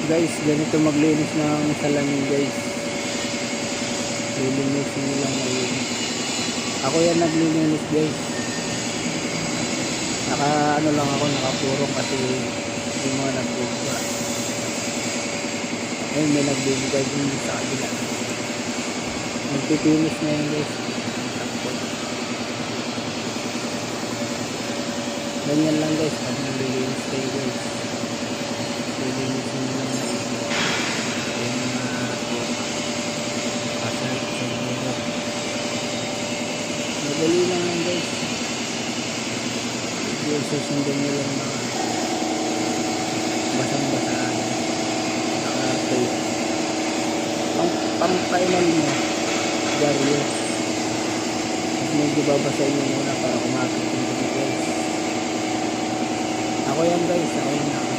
Guys, ganito maglinis ng salamin guys. Lilinisin nyo lang malinis. Ako yan naglilinis guys. Ano lang ako, nakapurong kasi yung mga nagbubuka. Ayun, may nagbibigay din sa kabila. Nagpipinis na yun guys. Ganyan lang guys, pag naglilinis kayo guys. Lilinisin nyo lang malinis. Yung pasal sa mga madali lang lang guys. Yung susundan nyo lang mga basang-basaan naka-tape pang-final nyo garyo. Medyo babasahin nyo muna para kumapit yung guys. Ako yan guys, ako yan